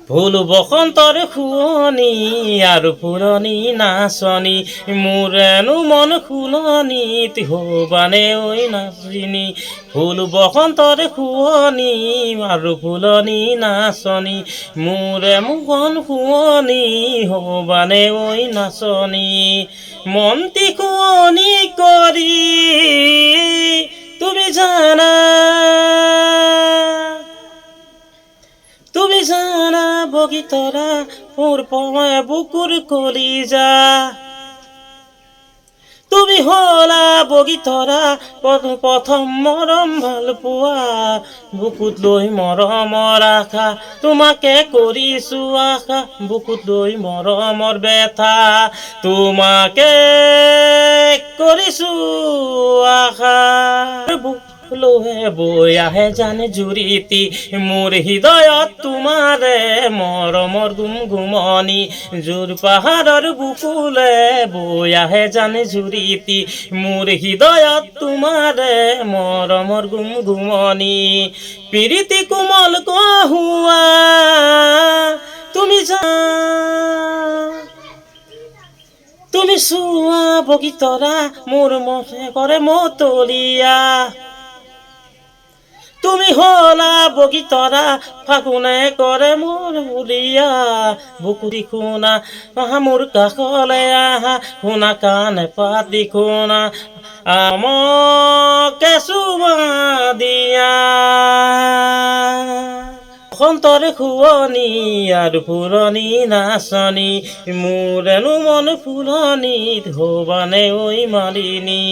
ফুল বসন্তৰ শুৱনি আৰু পুৰণি নাচনি মোৰেনো মন ফুলনিত হবানে ঐ নাচিনী। ফুল বসন্তৰ শুৱনি আৰু ফুলনি নাচনি মোৰে মন শুৱনি হবানে ঐ নাচনী। মনটি শুৱনি কৰি তুমি জানা, তুমি জানা বগীতৰা মোৰ বুকুৰ কলিজা। তুমি হলা বগীতৰা প্ৰথম মৰম ভাল পোৱা। বুকুত লৈ মৰমৰ আশা তোমাকে কৰিছো আশা। বুকুত লৈ মৰমৰ বেথা তোমাকে কৰিছো আশা। লোহে বৈ আহে জানে জুৰিতি মোৰ হৃদয়ত তোমাৰে মৰমৰ গুমগুমনি। জোৰ পাহাৰৰ বুকুলে বৈ আহে জানে জুৰিতি মোৰ হৃদয়ত তোমাৰে মৰমৰ গুমগুমনি। প্ৰীতি কোমল কহুৱা তুমি তুমি চোৱা বগীতৰা মোৰ মনে কৰে মতলীয়া। তুমি হলা বগীতৰা ফাগুনে কৰে মোৰ হুলিয়া। বুকুৰি শুনা মোৰ কাষলে আহা শুনা কাণে পাতি শুনা আমকে চুমা দিয়া। বসন্তৰ শুৱনি আৰু পুৰণি নাচনি মোৰেনো মন ফুলনিত হবানে ঐ মালিনী।